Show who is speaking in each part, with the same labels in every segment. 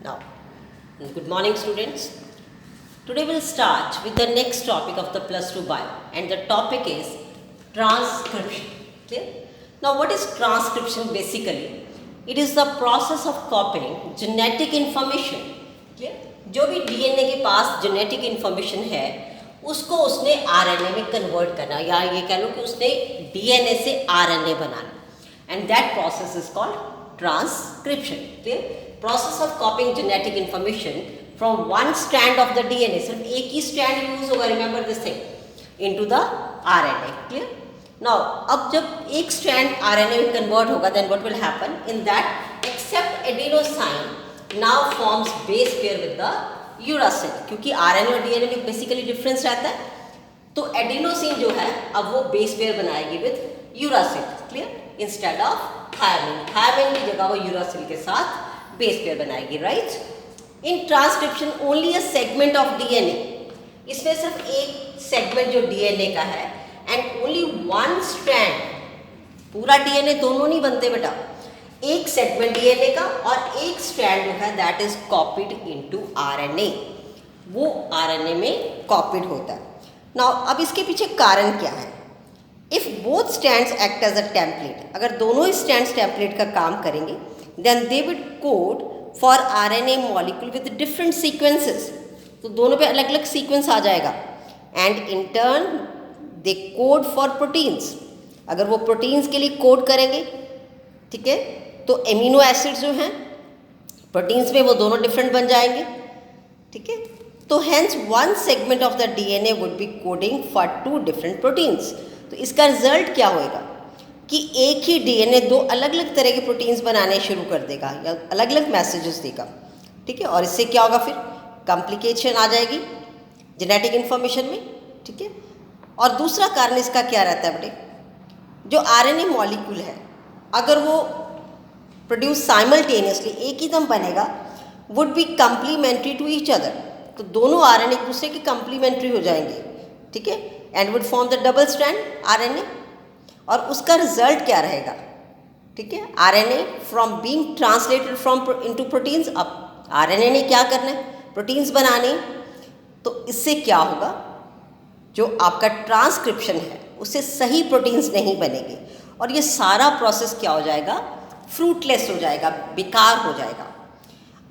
Speaker 1: Now, good morning students. Today we'll start with the next topic of the plus 2 bio and the topic is transcription. Clear? Now what is transcription basically? It is the process of copying genetic information. Clear? जो भी DNA के पास genetic information है उसको उसने RNA में convert करना या ये कह लो कि उसने DNA से RNA banana and that process is called transcription. Clear? Process of copying genetic information from one strand of the DNA, सिर्फ एक ही strand यूज होगा, remember this thing, into the RNA. Clear? Now, अब जब एक strand RNA में convert होगा, then what will happen? In that, except adenosine now forms base pair with the uracil. क्योंकि RNA और DNA में basically difference रहता है, तो adenosine जो है, अब वो base pair बनाएगी with uracil. Clear? Instead of thiamine. Thiamine की जगह वो uracil के साथ base pair बनाएगी, right? In transcription only a segment of DNA. इसमें सिर्फ एक segment जो DNA का है and only one strand. पूरा DNA दोनों नहीं बनते बेटा. एक segment DNA का और एक strand जो है that is copied into RNA. वो RNA में copied होता है. Now अब इसके पीछे कारण क्या है? If both strands act as a template, अगर दोनों ही strands template का काम करेंगे, then they would code for RNA molecule with different sequences. तो दोनों पे अलग अलग sequence आ जाएगा. And in turn they code for proteins. अगर वो proteins के लिए code करेंगे, ठीक है, तो amino acids जो हैं proteins में वो दोनों different बन जाएंगे, ठीक है. तो hence one segment of the DNA would be coding for two different proteins. तो इसका रिजल्ट क्या होएगा कि एक ही डीएनए दो अलग अलग तरह के प्रोटीन्स बनाने शुरू कर देगा या अलग अलग मैसेजेस देगा, ठीक है. और इससे क्या होगा, फिर कॉम्प्लिकेशन आ जाएगी जेनेटिक इन्फॉर्मेशन में, ठीक है. और दूसरा कारण इसका क्या रहता है बेटे, जो आरएनए मॉलिक्यूल है अगर वो प्रोड्यूस साइमल्टेनियसली एक ही दम बनेगा, would be complementary to each other. तो दोनों आरएनए एक दूसरे के कम्प्लीमेंट्री हो जाएंगे, ठीक है, and would form the double strand RNA. और उसका रिजल्ट क्या रहेगा, ठीक है, RNA from being translated from into proteins. अब आरएनए ने क्या करना है, प्रोटीन्स बनाने. तो इससे क्या होगा, जो आपका ट्रांसक्रिप्शन है उससे सही प्रोटीन्स नहीं बनेंगे और ये सारा प्रोसेस क्या हो जाएगा, फ्रूटलेस हो जाएगा, बेकार हो जाएगा.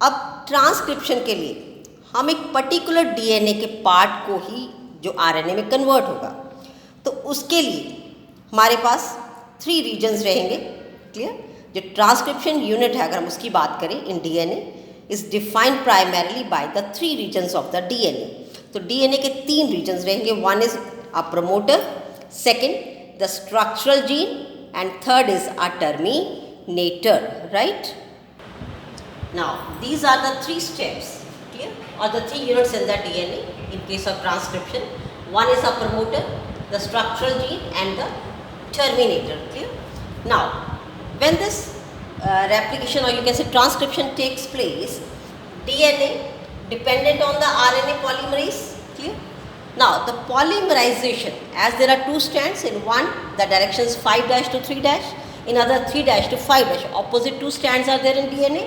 Speaker 1: अब ट्रांसक्रिप्शन के लिए हम एक पर्टिकुलर डीएनए के पार्ट को ही जो आरएनए में कन्वर्ट होगा, तो उसके लिए हमारे पास 3 रीजन्स रहेंगे. क्लियर. जो ट्रांसक्रिप्शन यूनिट है अगर हम उसकी बात करें in DNA is defined primarily by the 3 regions of the DNA. तो डीएनए के 3 रीजन्स रहेंगे. One is a promoter, second the structural gene and third is a terminator, right. Now these are the 3 steps, clear, or the 3 units in the DNA in case of transcription. One is a promoter, the structural gene and the terminator. Clear? Now when this replication or you can say transcription takes place, DNA dependent on the RNA polymerase. Clear? Now the polymerization, as there are 2 strands, in one the direction is 5' to 3', in other 3' to 5', opposite 2 strands are there in DNA.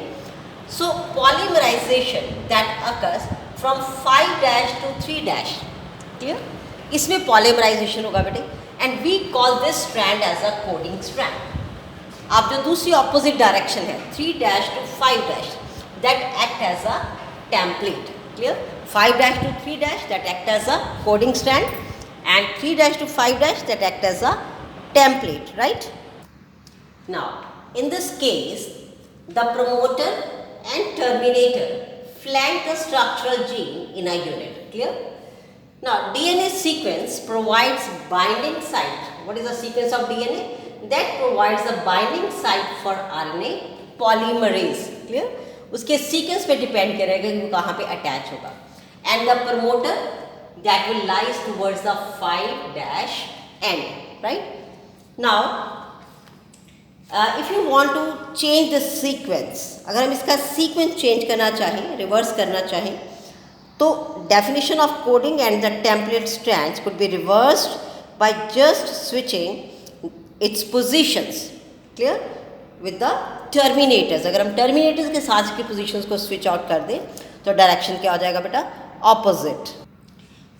Speaker 1: So polymerization that occurs from 5' to 3', clear, इसमें polymerization होगा बेटे, and we call this strand as a coding strand. अब जो दूसरी opposite direction है 3' to 5', that act as a template. Clear? 5' to 3' that act as a coding strand and 3' to 5' that act as a template, right? Now in this case the promoter and terminator flank the structural gene in a unit. Clear? Now DNA sequence provides binding site. What is the sequence of DNA? That provides the binding site for RNA polymerase. Clear? उसके sequence पे depend करेगा कि वो कहाँ पे attach होगा. And the promoter that will lies towards the 5' end, right? Now if you want to change the sequence, अगर हम इसका sequence change करना चाहें, reverse करना चाहें, तो definition of coding and the template strands could be reversed by just switching its positions. Clear? with the terminators. अगर हम terminators के साथ की positions को switch out कर दें तो direction क्या हो जाएगा बेटा? Opposite.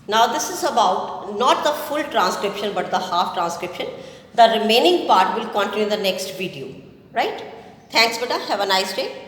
Speaker 1: Now this is about not the full transcription but the half transcription. The remaining part will continue in the next video. Right? Thanks beta. Have a nice day.